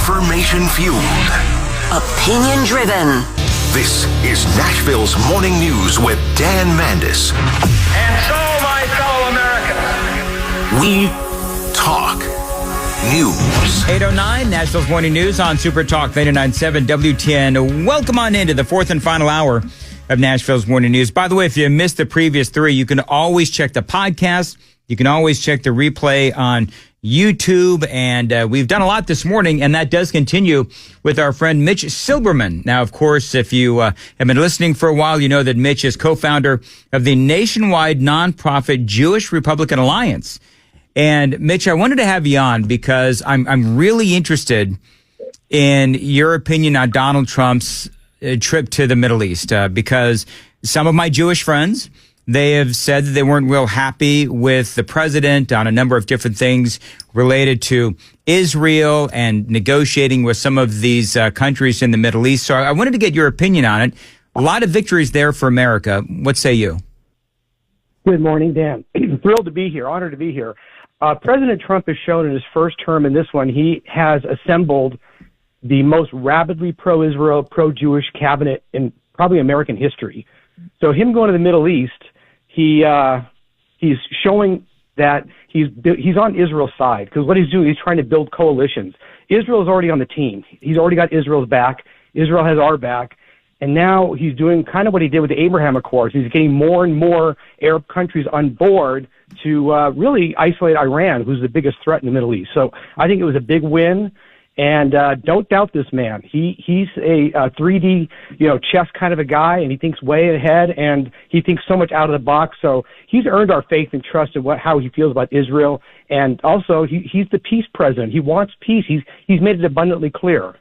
Information-fueled. Opinion-driven. This is Nashville's Morning News with Dan Mandis. And so, my fellow Americans, we talk news. 8:09, Nashville's Morning News on Super Talk 99.7 WTN. Welcome on into the fourth and final hour of Nashville's Morning News. By the way, if you missed the previous three, you can always check the podcast. You can always check the replay on YouTube, and we've done a lot this morning, and that does continue with our friend Mitch Silberman. Now, of course, if you have been listening for a while, you know that Mitch is co-founder of the nationwide nonprofit Jewish Republican Alliance. And Mitch, I wanted to have you on because I'm really interested in your opinion on Donald Trump's trip to the Middle East, because some of my Jewish friends, they have said that they weren't real happy with the president on a number of different things related to Israel and negotiating with some of these countries in the Middle East. So I wanted to get your opinion on it. A lot of victories there for America. What say you? Good morning, Dan. Thrilled to be here. Honored to be here. President Trump has shown in his first term in this one, he has assembled the most rabidly pro-Israel, pro-Jewish cabinet in probably American history. So him going to the Middle East, he's showing that he's on Israel's side, because what he's doing, he's trying to build coalitions. Israel's already on the team. He's already got Israel's back. Israel has our back. And now he's doing kind of what he did with the Abraham Accords. He's getting more and more Arab countries on board to really isolate Iran, who's the biggest threat in the Middle East. So I think it was a big win. And don't doubt this man. He's a 3D, chess kind of a guy, and he thinks way ahead, and he thinks so much out of the box. So he's earned our faith and trust in how he feels about Israel. And also, he's the peace president. He wants peace. He's made it abundantly clear.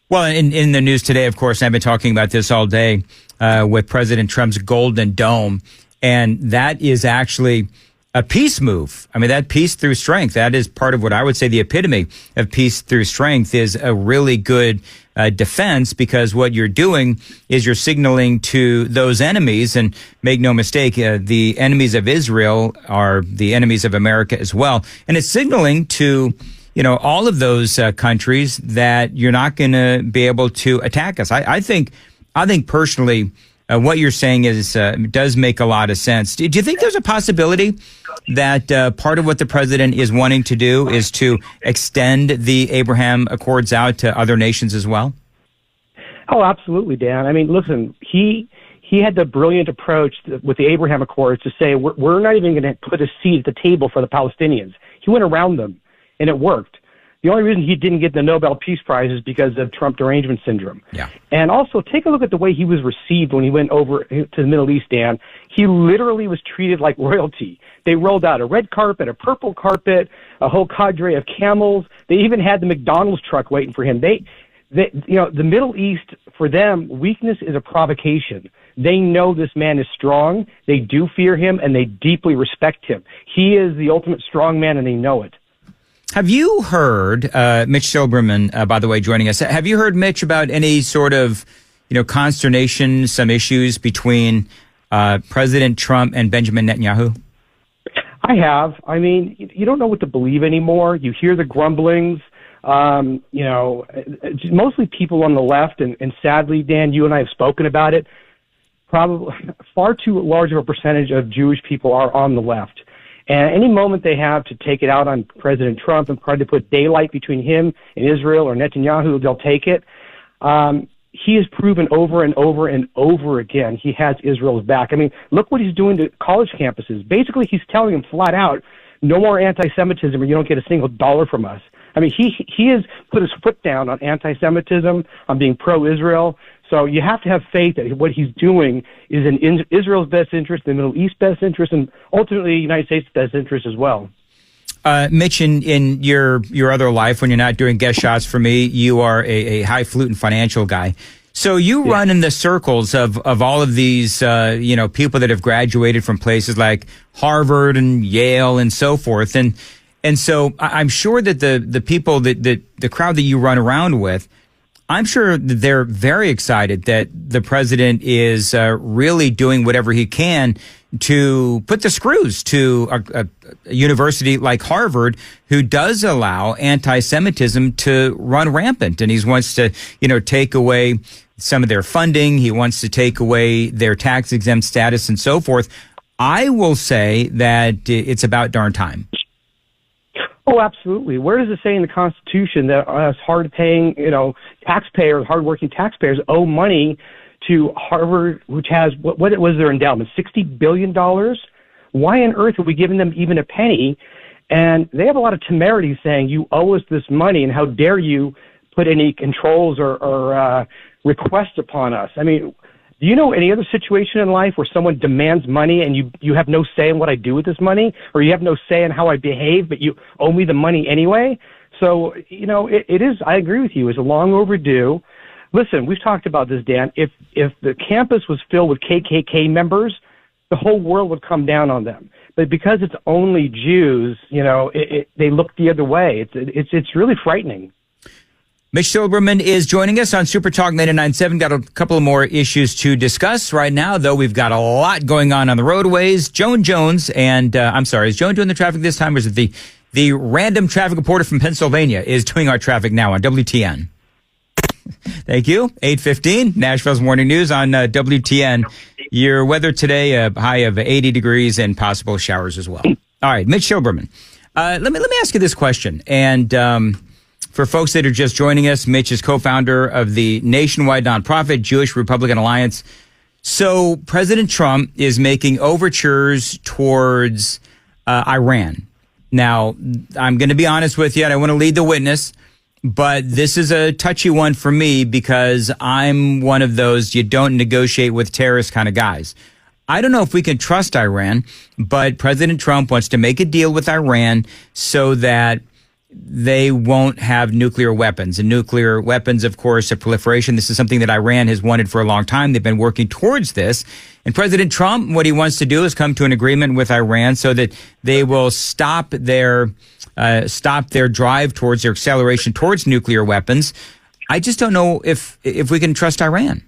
Well, in the news today, of course, I've been talking about this all day with President Trump's Golden Dome, and that is actually a peace move. I mean, that peace through strength, that is part of what I would say the epitome of peace through strength is a really good defense, because what you're doing is you're signaling to those enemies, and make no mistake, the enemies of Israel are the enemies of America as well. And it's signaling to all of those countries that you're not going to be able to attack us. I think personally, what you're saying does make a lot of sense. Do you think there's a possibility that part of what the president is wanting to do is to extend the Abraham Accords out to other nations as well? Oh, absolutely, Dan. I mean, listen, he had the brilliant approach with the Abraham Accords to say, we're not even going to put a seat at the table for the Palestinians. He went around them, and it worked. The only reason he didn't get the Nobel Peace Prize is because of Trump derangement syndrome. Yeah. And also, take a look at the way he was received when he went over to the Middle East, Dan. He literally was treated like royalty. They rolled out a red carpet, a purple carpet, a whole cadre of camels. They even had the McDonald's truck waiting for him. The Middle East, for them, weakness is a provocation. They know this man is strong. They do fear him, and they deeply respect him. He is the ultimate strong man, and they know it. Have you heard, Mitch Silberman, by the way, joining us, have you heard, Mitch, about any sort of, consternation, some issues between President Trump and Benjamin Netanyahu? I have. I mean, you don't know what to believe anymore. You hear the grumblings, mostly people on the left, and sadly, Dan, you and I have spoken about it. Probably far too large of a percentage of Jewish people are on the left. And any moment they have to take it out on President Trump and try to put daylight between him and Israel or Netanyahu, they'll take it. He has proven over and over and over again he has Israel's back. I mean, look what he's doing to college campuses. Basically, he's telling them flat out, no more anti-Semitism or you don't get a single dollar from us. I mean, he has put his foot down on anti-Semitism, on being pro-Israel. So you have to have faith that what he's doing is in Israel's best interest, the Middle East's best interest, and ultimately the United States' best interest as well. Mitch, in your other life, when you're not doing guest shots for me, you are a highfalutin financial guy. So you run in the circles of all of these, people that have graduated from places like Harvard and Yale and so forth. And so I'm sure that the people, the crowd that you run around with, I'm sure that they're very excited that the president is really doing whatever he can to put the screws to a university like Harvard, who does allow anti-Semitism to run rampant. And he wants to, take away some of their funding. He wants to take away their tax-exempt status and so forth. I will say that it's about darn time. Oh, absolutely. Where does it say in the Constitution that us hard-paying, taxpayers, hard-working taxpayers owe money to Harvard, which has, what was their endowment, $60 billion? Why on earth are we giving them even a penny? And they have a lot of temerity saying, you owe us this money, and how dare you put any controls or requests upon us? I mean, do you know any other situation in life where someone demands money and you have no say in what I do with this money, or you have no say in how I behave, but you owe me the money anyway? So, it is, I agree with you, it's long overdue. Listen, we've talked about this, Dan. If the campus was filled with KKK members, the whole world would come down on them. But because it's only Jews, they look the other way. It's really frightening. Mitch Silberman is joining us on Super Talk 99.7. Got a couple of more issues to discuss right now, though. We've got a lot going on the roadways. Joan Jones and, is Joan doing the traffic this time, or is it the random traffic reporter from Pennsylvania is doing our traffic now on WTN? Thank you. 8:15, Nashville's Morning News on WTN. Your weather today, a high of 80 degrees and possible showers as well. All right, Mitch Silberman. Let me ask you this question. And for folks that are just joining us, Mitch is co-founder of the nationwide nonprofit Jewish Republican Alliance. So President Trump is making overtures towards Iran. Now, I'm going to be honest with you, and I want to lead the witness, but this is a touchy one for me because I'm one of those you don't negotiate with terrorists kind of guys. I don't know if we can trust Iran, but President Trump wants to make a deal with Iran so that they won't have nuclear weapons. And nuclear weapons, of course, a proliferation. This is something that Iran has wanted for a long time. They've been working towards this. And President Trump, what he wants to do is come to an agreement with Iran so that they will stop their drive towards their acceleration towards nuclear weapons. I just don't know if we can trust Iran.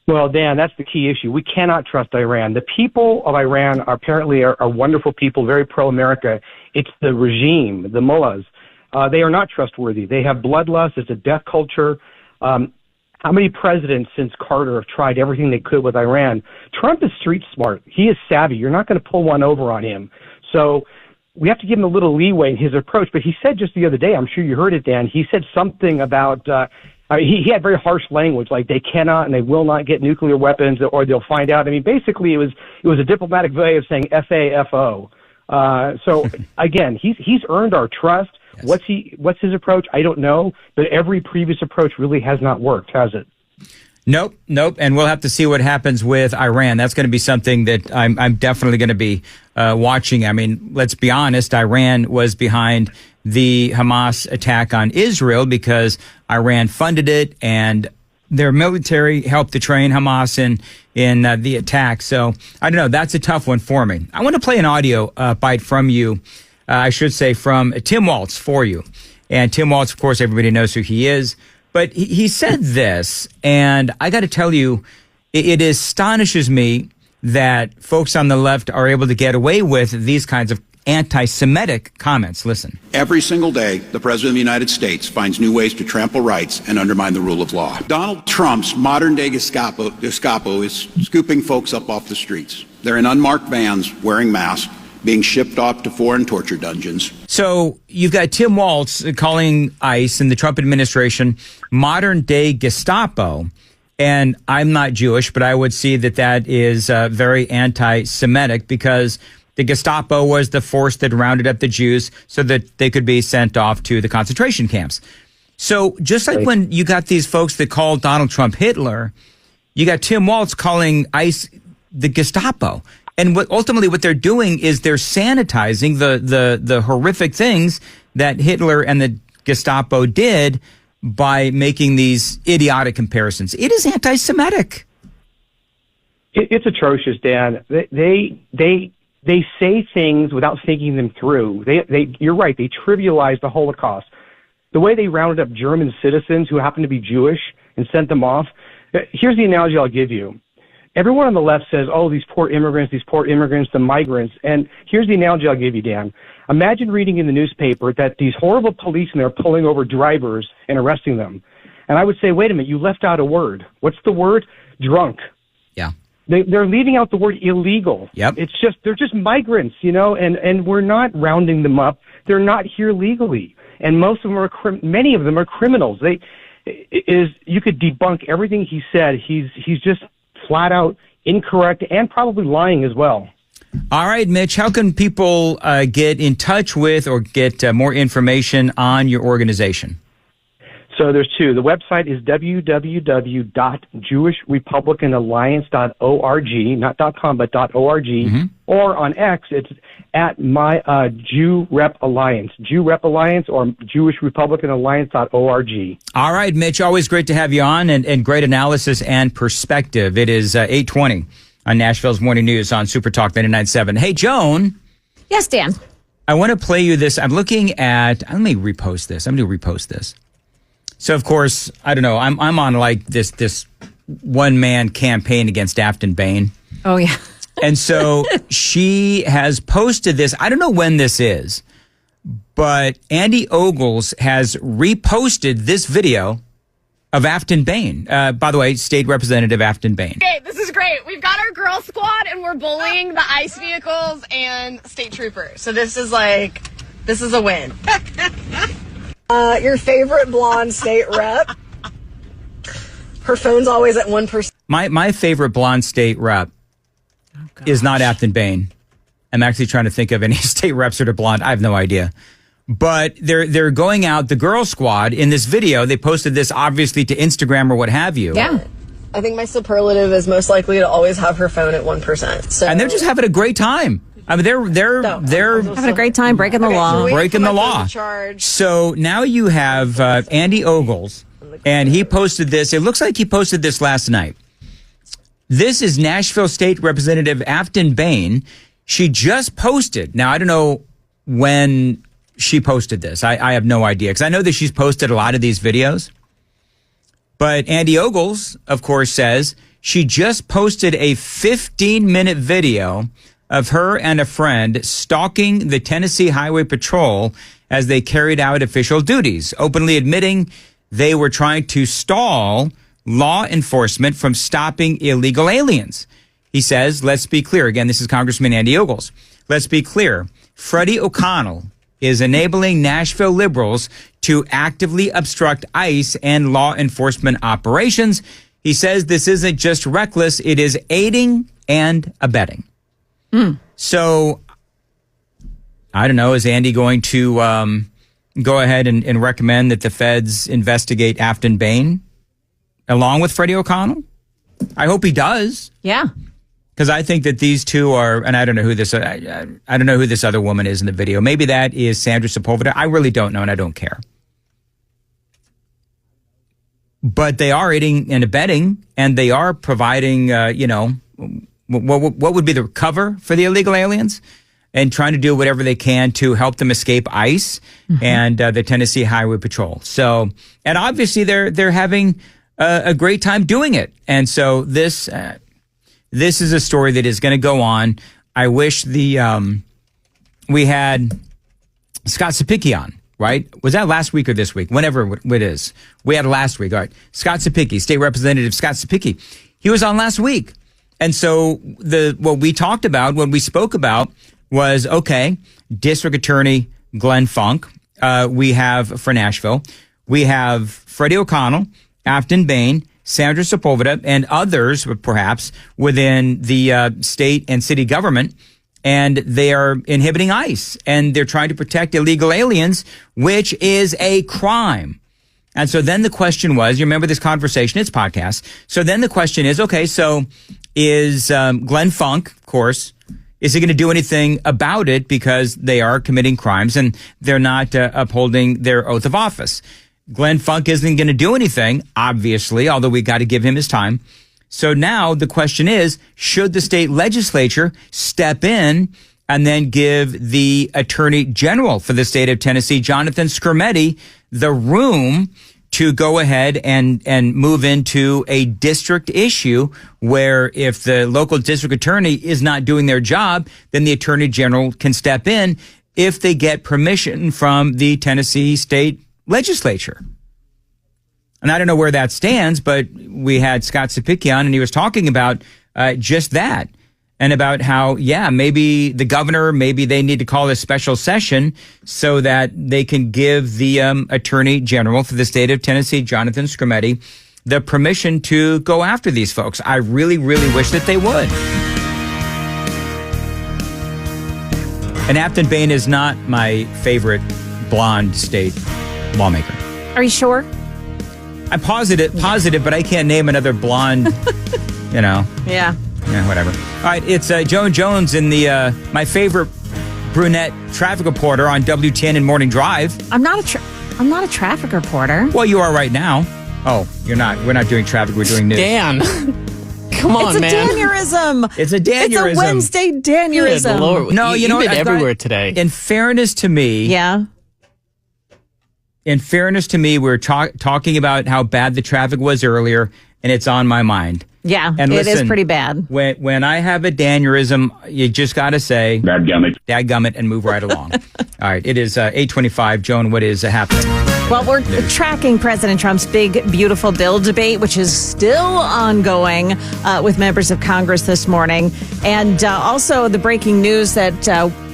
Well, Dan, that's the key issue. We cannot trust Iran. The people of Iran apparently are wonderful people, very pro-America. It's the regime, the mullahs. They are not trustworthy. They have bloodlust. It's a death culture. How many presidents since Carter have tried everything they could with Iran? Trump is street smart. He is savvy. You're not going to pull one over on him. So we have to give him a little leeway in his approach. But he said just the other day, I'm sure you heard it, Dan, he said something about he had very harsh language, like they cannot and they will not get nuclear weapons or they'll find out. I mean, basically it was a diplomatic way of saying F-A-F-O. So again, he's earned our trust. Yes. What's his approach? I don't know, but every previous approach really has not worked, has it? Nope. And we'll have to see what happens with Iran. That's going to be something that I'm definitely going to be watching. I mean, let's be honest. Iran was behind the Hamas attack on Israel because Iran funded it and their military helped to train Hamas in the attack. So I don't know. That's a tough one for me. I want to play an audio bite from you. I should say from Tim Walz for you. And Tim Walz, of course, everybody knows who he is. But he said this, and I got to tell you, it astonishes me that folks on the left are able to get away with these kinds of anti-Semitic comments. Listen. Every single day, the President of the United States finds new ways to trample rights and undermine the rule of law. Donald Trump's modern-day Gestapo is scooping folks up off the streets. They're in unmarked vans wearing masks, being shipped off to foreign torture dungeons. So you've got Tim Walz calling ICE and the Trump administration modern-day Gestapo. And I'm not Jewish, but I would see that is very anti-Semitic because the Gestapo was the force that rounded up the Jews so that they could be sent off to the concentration camps. So just like when you got these folks that called Donald Trump Hitler, you got Tim Walz calling ICE the Gestapo. And ultimately what they're doing is they're sanitizing the horrific things that Hitler and the Gestapo did by making these idiotic comparisons. It is anti-Semitic. It's atrocious, Dan. They say things without thinking them through. You're right. They trivialize the Holocaust. the way they rounded up German citizens who happened to be Jewish and sent them off. Here's the analogy I'll give you. Everyone on the left says, oh, these poor immigrants, the migrants. And here's the analogy I'll give you, Dan. Imagine reading in the newspaper that these horrible policemen are pulling over drivers and arresting them. And I would say, wait a minute, you left out a word. What's the word? Drunk. Yeah. They're leaving out the word illegal. Yep. They're just migrants, and we're not rounding them up. They're not here legally. And many of them are criminals. You could debunk everything he said. He's just flat out incorrect and probably lying as well. All right, Mitch, how can people get in touch with or get more information on your organization? So there's two. The website is www.jewishrepublicanalliance.org, not .com, but .org. Mm-hmm. Or on X, it's at my Jew Rep Alliance, Jew Rep Alliance, or jewishrepublicanalliance.org. All right, Mitch, always great to have you on, and great analysis and perspective. It is 8:20 on Nashville's Morning News on Super Talk 99.7. Hey, Joan. Yes, Dan. I want to play you this. I'm looking at, let me repost this. I'm going to repost this. So, of course, I don't know. I'm on like this one-man campaign against Afton Bain. Oh, yeah. And so she has posted this. I don't know when this is, but Andy Ogles has reposted this video of Afton Bain. By the way, State Representative Afton Bain. Okay, this is great. We've got our girl squad, and we're bullying the ICE vehicles and state troopers. So this is a win. Your favorite blonde state rep. Her phone's always at 1%. My favorite blonde state rep is not Afton Bain. I'm actually trying to think of any state reps that are blonde. I have no idea. But they're going out, the girl squad, in this video. They posted this obviously to Instagram or what have you. Yeah. I think my superlative is most likely to always have her phone at 1%. So. And they're just having a great time. I mean, they're having a great time breaking the law. Breaking the law. So now you have Andy Ogles, and he posted this. It looks like he posted this last night. This is Nashville State Representative Afton Bain. She just posted. Now, I don't know when she posted this. I have no idea, because I know that she's posted a lot of these videos. But Andy Ogles, of course, says she just posted a 15-minute video of her and a friend stalking the Tennessee Highway Patrol as they carried out official duties, openly admitting they were trying to stall law enforcement from stopping illegal aliens. He says, let's be clear. Again, this is Congressman Andy Ogles. Let's be clear. Freddie O'Connell is enabling Nashville liberals to actively obstruct ICE and law enforcement operations. He says this isn't just reckless, it is aiding and abetting. So, I don't know, is Andy going to go ahead and recommend that the feds investigate Afton Bain along with Freddie O'Connell? I hope he does. Yeah. Because I think that these two are, and I don't know who this other woman is in the video. Maybe that is Sandra Sepulveda. I really don't know, and I don't care. But they are aiding and abetting, and they are providing, what would be the cover for the illegal aliens, and trying to do whatever they can to help them escape ICE and the Tennessee Highway Patrol. So, and obviously they're having a great time doing it. And so this is a story that is going to go on. I wish we had Scott Sapicki on, right? Was that last week or this week? Whenever it is. We had last week. All right. Scott Sapicki, State Representative Scott Sapicki. He was on last week. And so what we talked about, what we spoke about was, okay, District Attorney Glenn Funk, we have for Nashville. We have Freddie O'Connell, Afton Bain, Sandra Sepulveda, and others, perhaps, within the state and city government. And they are inhibiting ICE, and they're trying to protect illegal aliens, which is a crime. And so then the question was, you remember this conversation, it's podcast. So then the question is, okay, so is Glenn Funk, of course, is he going to do anything about it because they are committing crimes and they're not upholding their oath of office? Glenn Funk isn't going to do anything, obviously, although we got to give him his time. So now the question is, should the state legislature step in and then give the Attorney General for the state of Tennessee, Jonathan Skrmetti, the room to go ahead and move into a district issue where if the local district attorney is not doing their job, then the Attorney General can step in if they get permission from the Tennessee state legislature. And I don't know where that stands, but we had Scott Sapicki on, and he was talking about just that. And about how, maybe the governor, maybe they need to call a special session so that they can give the Attorney General for the state of Tennessee, Jonathan Skrmetti, the permission to go after these folks. I really, really wish that they would. And Afton Bain is not my favorite blonde state lawmaker. Are you sure? I'm positive, but I can't name another blonde, Yeah. Yeah, whatever. All right, it's Joan Jones in the my favorite brunette traffic reporter on WTN and Morning Drive. I'm not a traffic reporter. Well, you are right now. Oh, you're not. We're not doing traffic. We're doing news. Dan. Come on, man. It's a Danurism. It's a Danurism. It's a Wednesday Danurism. Good Lord. No, you know what? You've been everywhere today. In fairness to me. Yeah. In fairness to me, we were talking about how bad the traffic was earlier, and it's on my mind. Yeah, and listen, it is pretty bad. When I have a Danurism, you just got to say, dadgummit, and move right along. All right, it is 8:25. Joan, what is happening? Well, we're tracking President Trump's big, beautiful bill debate, which is still ongoing with members of Congress this morning. And also the breaking news that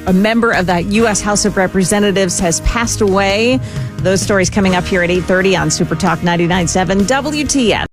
a member of the U.S. House of Representatives has passed away. Those stories coming up here at 8:30 on Super Talk 99.7 WTN.